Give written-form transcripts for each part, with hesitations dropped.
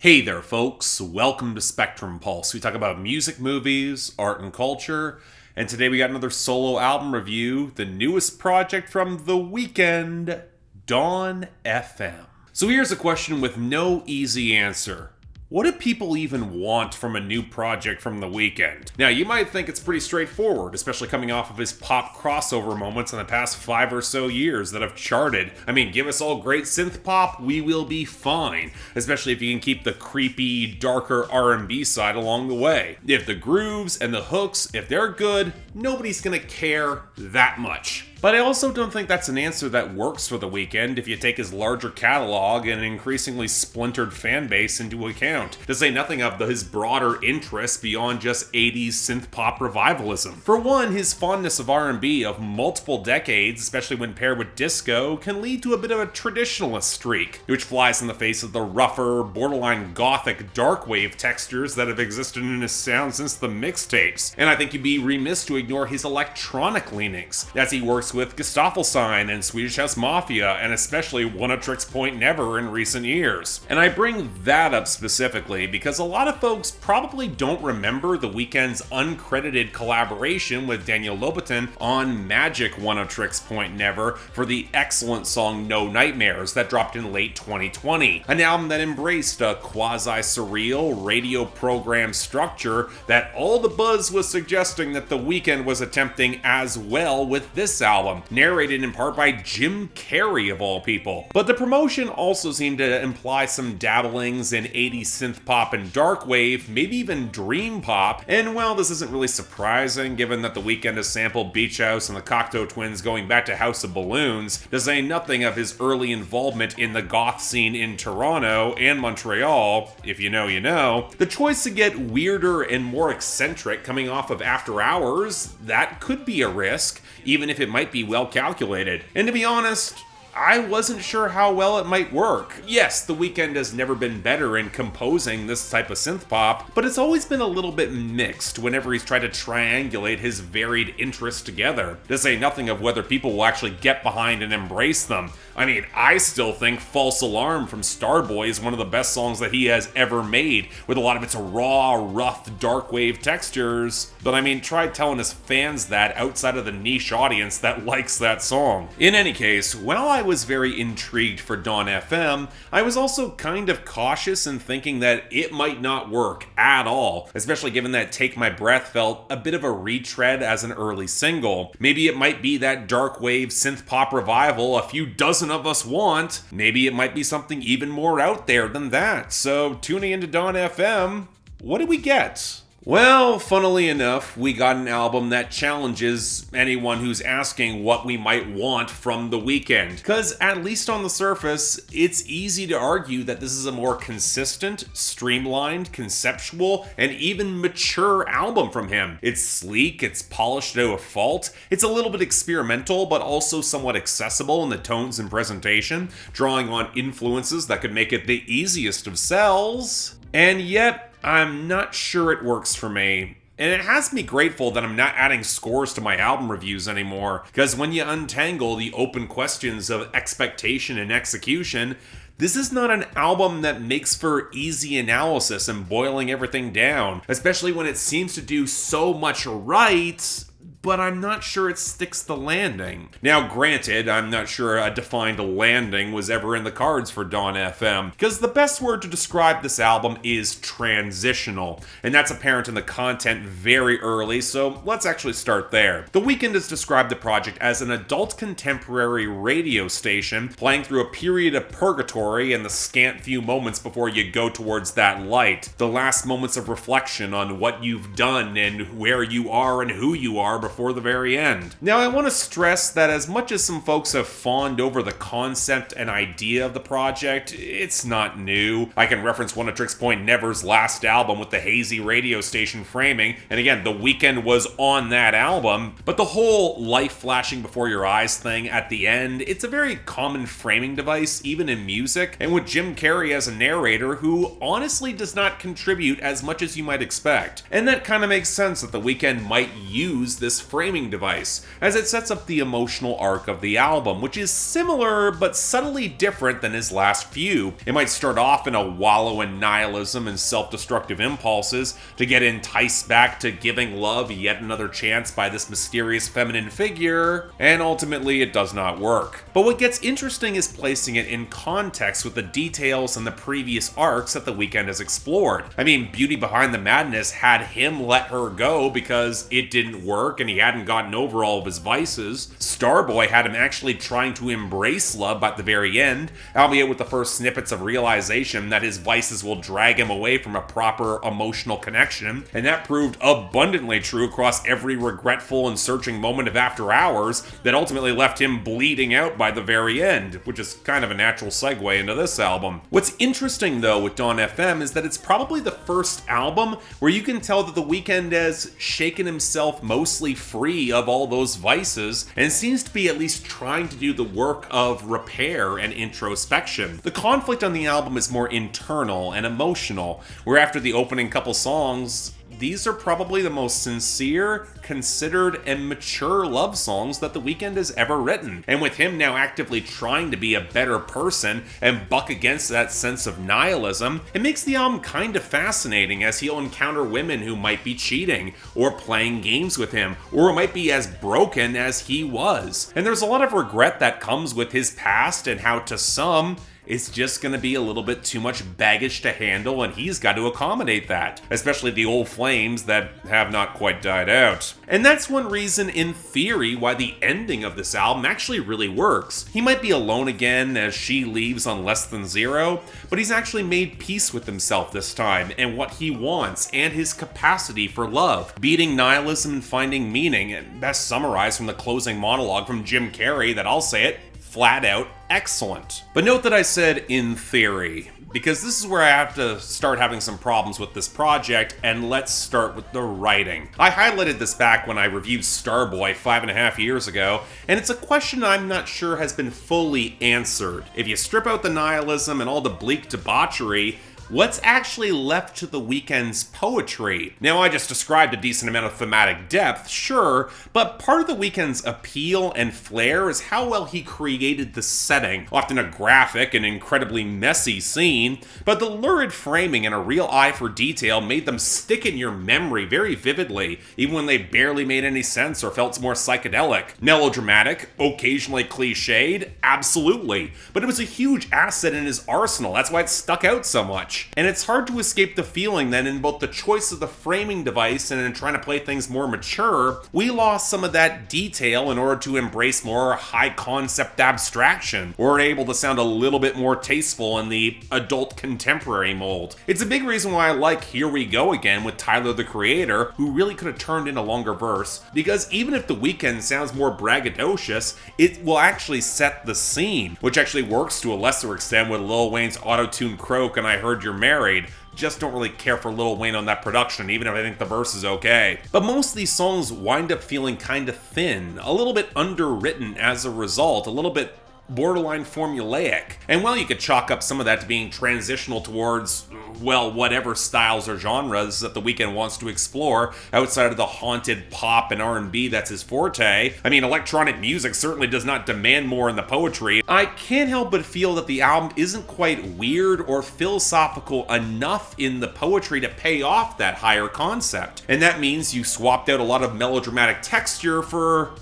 Hey there, folks. Welcome to Spectrum Pulse. We talk about music, movies, art, and culture. And today we got another solo album review, the newest project from The Weeknd, Dawn FM. So here's a question with no easy answer. What do people even want from a new project from The Weeknd? Now, you might think it's pretty straightforward, especially coming off of his pop crossover moments in the past 5 or so years that have charted. I mean, give us all great synth pop, we will be fine, especially if you can keep the creepy, darker R&B side along the way. If the grooves and the hooks, if they're good, nobody's gonna care that much. But I also don't think that's an answer that works for The Weeknd if you take his larger catalog and increasingly splintered fan base into account, to say nothing of his broader interests beyond just 80s synth-pop revivalism. For one, his fondness of R&B of multiple decades, especially when paired with disco, can lead to a bit of a traditionalist streak, which flies in the face of the rougher, borderline gothic darkwave textures that have existed in his sound since the mixtapes. And I think you'd be remiss to ignore his electronic leanings, as he works with Gustafsson and Swedish House Mafia, and especially One-Tricks Point Never in recent years. And I bring that up specifically because a lot of folks probably don't remember The Weeknd's uncredited collaboration with Daniel Lopatin on Magic One-Tricks Point Never for the excellent song No Nightmares that dropped in late 2020. An album that embraced a quasi-surreal radio program structure that all the buzz was suggesting that The Weeknd was attempting as well with this album, narrated in part by Jim Carrey of all people. But the promotion also seemed to imply some dabblings in 80s synth pop and darkwave, maybe even dream pop, and while this isn't really surprising given that The Weeknd has sampled Beach House and the Cocteau Twins going back to House of Balloons, to say nothing of his early involvement in the goth scene in Toronto and Montreal, if you know you know, the choice to get weirder and more eccentric coming off of After Hours, that could be a risk, even if it might be well calculated. And to be honest, I wasn't sure how well it might work. Yes, The Weeknd has never been better in composing this type of synth pop, but it's always been a little bit mixed whenever he's tried to triangulate his varied interests together, to say nothing of whether people will actually get behind and embrace them. I mean, I still think False Alarm from Starboy is one of the best songs that he has ever made, with a lot of its raw, rough, darkwave textures. But I mean, try telling his fans that outside of the niche audience that likes that song. In any case, while I was very intrigued for Dawn FM, I was also kind of cautious in thinking that it might not work at all, especially given that Take My Breath felt a bit of a retread as an early single. Maybe it might be that darkwave synth pop revival a few dozen of us want. Maybe it might be something even more out there than that. So tuning into Dawn FM, what did we get? Well, funnily enough, we got an album that challenges anyone who's asking what we might want from The Weeknd. Because, at least on the surface, it's easy to argue that this is a more consistent, streamlined, conceptual, and even mature album from him. It's sleek, it's polished to a fault, it's a little bit experimental, but also somewhat accessible in the tones and presentation, drawing on influences that could make it the easiest of sells. And yet, I'm not sure it works for me. And it has me grateful that I'm not adding scores to my album reviews anymore, because when you untangle the open questions of expectation and execution, this is not an album that makes for easy analysis and boiling everything down, especially when it seems to do so much right, but I'm not sure it sticks the landing. Now, granted, I'm not sure a defined landing was ever in the cards for Dawn FM, because the best word to describe this album is transitional, and that's apparent in the content very early, so let's actually start there. The Weeknd has described the project as an adult contemporary radio station playing through a period of purgatory and the scant few moments before you go towards that light, the last moments of reflection on what you've done and where you are and who you are before the very end. Now, I want to stress that as much as some folks have fawned over the concept and idea of the project, it's not new. I can reference One-Tricks Point Never's last album with the hazy radio station framing, and again, The Weeknd was on that album, but the whole life flashing before your eyes thing at the end, it's a very common framing device, even in music, and with Jim Carrey as a narrator who honestly does not contribute as much as you might expect. And that kind of makes sense that The Weeknd might use this his framing device, as it sets up the emotional arc of the album, which is similar but subtly different than his last few. It might start off in a wallow in nihilism and self-destructive impulses, to get enticed back to giving love yet another chance by this mysterious feminine figure, and ultimately it does not work. But what gets interesting is placing it in context with the details and the previous arcs that The Weeknd has explored. I mean, Beauty Behind the Madness had him let her go because it didn't work and he hadn't gotten over all of his vices. Starboy had him actually trying to embrace love at the very end, albeit with the first snippets of realization that his vices will drag him away from a proper emotional connection, and that proved abundantly true across every regretful and searching moment of After Hours that ultimately left him bleeding out by the very end, which is kind of a natural segue into this album. What's interesting though with Dawn FM is that it's probably the first album where you can tell that The Weeknd has shaken himself mostly free of all those vices and seems to be at least trying to do the work of repair and introspection. The conflict on the album is more internal and emotional, where after the opening couple songs, these are probably the most sincere, considered, and mature love songs that The Weeknd has ever written. And with him now actively trying to be a better person and buck against that sense of nihilism, it makes the album kind of fascinating, as he'll encounter women who might be cheating, or playing games with him, or might be as broken as he was. And there's a lot of regret that comes with his past, and how to some, it's just going to be a little bit too much baggage to handle, and he's got to accommodate that, especially the old flames that have not quite died out. And that's one reason, in theory, why the ending of this album actually really works. He might be alone again as she leaves on Less Than Zero, but he's actually made peace with himself this time, and what he wants, and his capacity for love, beating nihilism and finding meaning, and best summarized from the closing monologue from Jim Carrey that, I'll say it, flat out excellent. But note that I said in theory, because this is where I have to start having some problems with this project, and let's start with the writing. I highlighted this back when I reviewed Starboy 5.5 years ago, and it's a question I'm not sure has been fully answered. If you strip out the nihilism and all the bleak debauchery, what's actually left to The Weeknd's poetry? Now, I just described a decent amount of thematic depth, sure, but part of The Weeknd's appeal and flair is how well he created the setting, often a graphic and incredibly messy scene, but the lurid framing and a real eye for detail made them stick in your memory very vividly, even when they barely made any sense or felt more psychedelic. Melodramatic, occasionally cliched, absolutely, but it was a huge asset in his arsenal, that's why it stuck out so much. And it's hard to escape the feeling that in both the choice of the framing device and in trying to play things more mature, we lost some of that detail in order to embrace more high-concept abstraction, or able to sound a little bit more tasteful in the adult contemporary mold. It's a big reason why I like Here We Go Again with Tyler, the Creator, who really could have turned in a longer verse, because even if The Weeknd sounds more braggadocious, it will actually set the scene, which actually works to a lesser extent with Lil Wayne's auto-tune croak and I Heard You're Married. Just don't really care for Lil Wayne on that production, even if I think the verse is okay. But most of these songs wind up feeling kind of thin, a little bit underwritten as a result, a little bit borderline formulaic. And while you could chalk up some of that to being transitional towards, well, whatever styles or genres that The Weeknd wants to explore outside of the haunted pop and R&B that's his forte, I mean, electronic music certainly does not demand more in the poetry, I can't help but feel that the album isn't quite weird or philosophical enough in the poetry to pay off that higher concept. And that means you swapped out a lot of melodramatic texture for,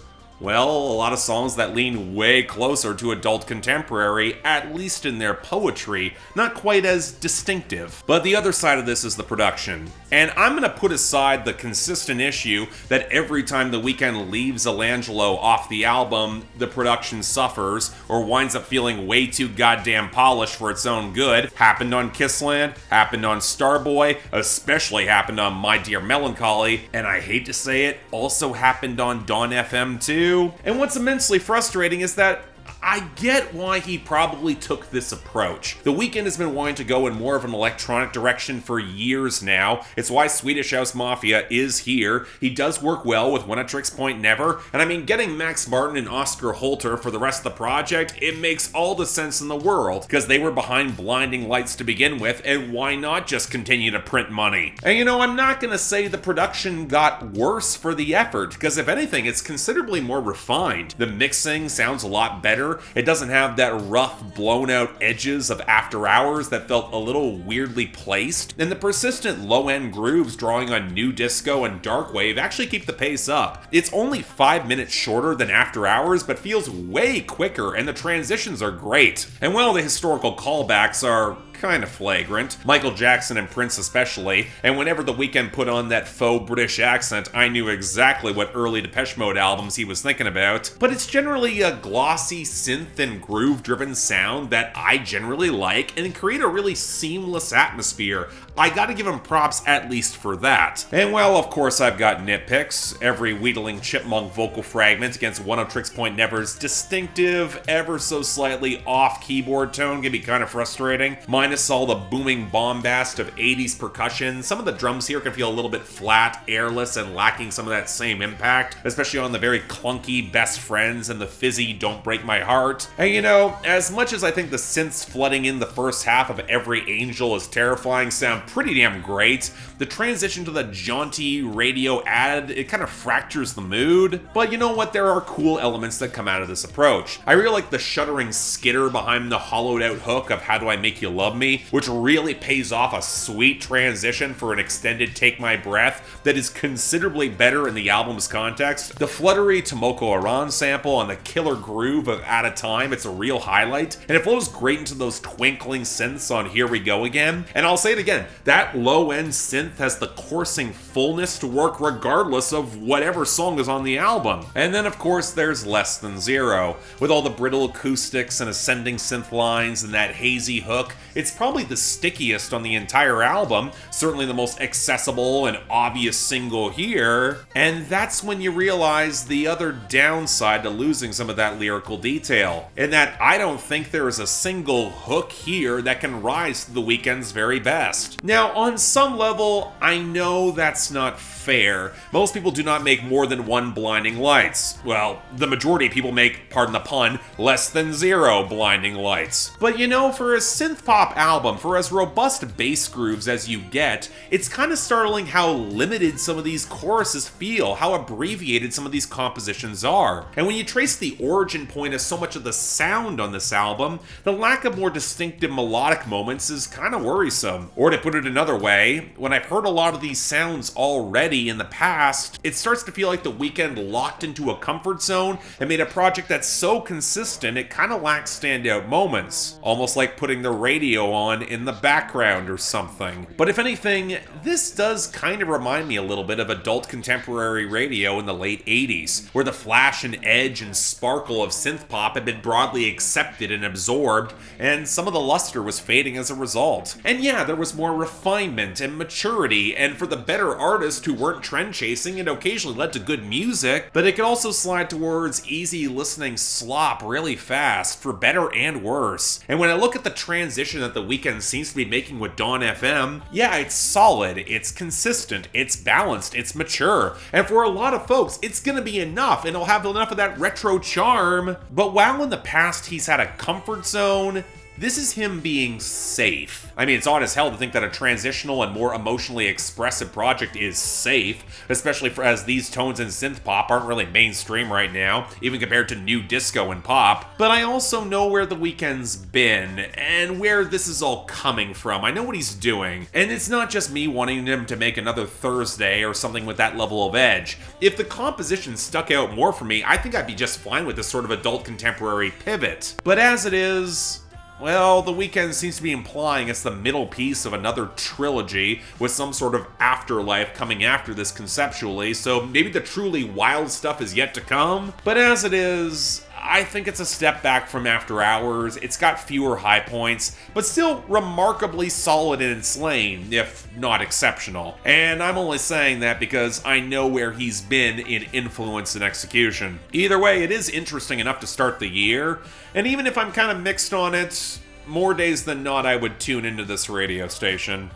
well, a lot of songs that lean way closer to adult contemporary, at least in their poetry, not quite as distinctive. But the other side of this is the production. And I'm gonna put aside the consistent issue that every time The Weeknd leaves Elangelo off the album, the production suffers, or winds up feeling way too goddamn polished for its own good. Happened on Kissland, happened on Starboy, especially happened on My Dear Melancholy, and I hate to say it, also happened on Dawn FM too. And what's immensely frustrating is that I get why he probably took this approach. The Weeknd has been wanting to go in more of an electronic direction for years now. It's why Swedish House Mafia is here. He does work well with One Tricks Point Never, and I mean, getting Max Martin and Oscar Holter for the rest of the project, it makes all the sense in the world, because they were behind Blinding Lights to begin with, and why not just continue to print money? And you know, I'm not gonna say the production got worse for the effort, because if anything, it's considerably more refined. The mixing sounds a lot better. It doesn't have that rough, blown out edges of After Hours that felt a little weirdly placed, and the persistent low-end grooves drawing on new disco and darkwave actually keep the pace up. It's only 5 minutes shorter than After Hours, but feels way quicker, and the transitions are great. And while the historical callbacks are kind of flagrant, Michael Jackson and Prince especially, and whenever The Weeknd put on that faux British accent, I knew exactly what early Depeche Mode albums he was thinking about. But it's generally a glossy synth and groove-driven sound that I generally like and create a really seamless atmosphere. I gotta give him props at least for that. And well, of course I've got nitpicks. Every wheedling chipmunk vocal fragment against One Tricks Point Never's distinctive, ever so slightly off keyboard tone can be kind of frustrating. Minus all the booming bombast of 80s percussion, some of the drums here can feel a little bit flat, airless, and lacking some of that same impact, especially on the very clunky Best Friends and the fizzy Don't Break My Heart. And you know, as much as I think the synths flooding in the first half of Every Angel is terrifying sound pretty damn great, the transition to the jaunty radio ad, it kind of fractures the mood. But you know what, there are cool elements that come out of this approach. I really like the shuddering skitter behind the hollowed out hook of How Do I Make You Love Me, which really pays off a sweet transition for an extended Take My Breath that is considerably better in the album's context. The fluttery Tomoko Aran sample and the killer groove of At a Time, it's a real highlight, and it flows great into those twinkling synths on Here We Go Again. And I'll say it again, that low-end synth has the coursing fullness to work regardless of whatever song is on the album. And then of course there's Less Than Zero. With all the brittle acoustics and ascending synth lines and that hazy hook, it's probably the stickiest on the entire album, certainly the most accessible and obvious single here, and that's when you realize the other downside to losing some of that lyrical detail, in that I don't think there is a single hook here that can rise to The Weeknd's very best. Now, on some level, I know that's not fair. Most people do not make more than one Blinding Lights. Well, the majority of people make, pardon the pun, less than zero Blinding Lights. But you know, for a synthpop album, for as robust bass grooves as you get, it's kind of startling how limited some of these choruses feel, how abbreviated some of these compositions are. And when you trace the origin point of so much of the sound on this album, the lack of more distinctive melodic moments is kind of worrisome. Or to put it another way, when I've heard a lot of these sounds already in the past, it starts to feel like The Weeknd locked into a comfort zone and made a project that's so consistent it kind of lacks standout moments. Almost like putting the radio on in the background or something. But if anything, this does kind of remind me a little bit of adult contemporary radio in the late 80s, where the flash and edge and sparkle of synthpop had been broadly accepted and absorbed, and some of the luster was fading as a result. And yeah, there was more refinement and maturity, and for the better artists who weren't trend chasing, it occasionally led to good music, but it could also slide towards easy listening slop really fast, for better and worse. And when I look at the transition that The Weeknd seems to be making with Dawn FM, yeah, it's solid, it's consistent, it's balanced, it's mature, and for a lot of folks, it's gonna be enough, and it'll have enough of that retro charm. But while in the past he's had a comfort zone, this is him being safe. I mean, it's odd as hell to think that a transitional and more emotionally expressive project is safe, especially as these tones in synthpop aren't really mainstream right now, even compared to new disco and pop. But I also know where The Weeknd's been, and where this is all coming from. I know what he's doing, and it's not just me wanting him to make another Thursday or something with that level of edge. If the composition stuck out more for me, I think I'd be just fine with this sort of adult contemporary pivot. But as it is, well, The Weeknd seems to be implying it's the middle piece of another trilogy with some sort of afterlife coming after this conceptually, so maybe the truly wild stuff is yet to come. But as it is, I think it's a step back from After Hours. It's got fewer high points, but still remarkably solid in its lane, if not exceptional. And I'm only saying that because I know where he's been in influence and execution. Either way, it is interesting enough to start the year, and even if I'm kind of mixed on it, more days than not I would tune into this radio station.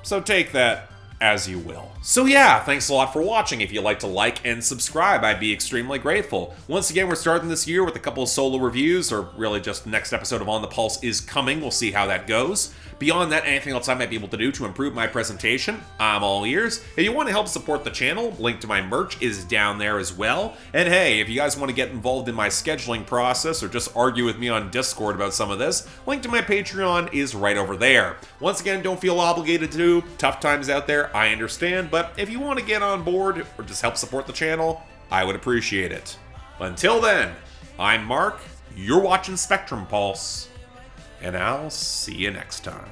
So take that as you will. So yeah, thanks a lot for watching. If you'd like to like and subscribe, I'd be extremely grateful. Once again, we're starting this year with a couple of solo reviews, or really just the next episode of On the Pulse is coming. We'll see how that goes. Beyond that, anything else I might be able to do to improve my presentation, I'm all ears. If you want to help support the channel, link to my merch is down there as well. And hey, if you guys want to get involved in my scheduling process or just argue with me on Discord about some of this, link to my Patreon is right over there. Once again, don't feel obligated to. Tough times out there, I understand, but if you want to get on board or just help support the channel, I would appreciate it. Until then, I'm Mark, you're watching Spectrum Pulse, and I'll see you next time.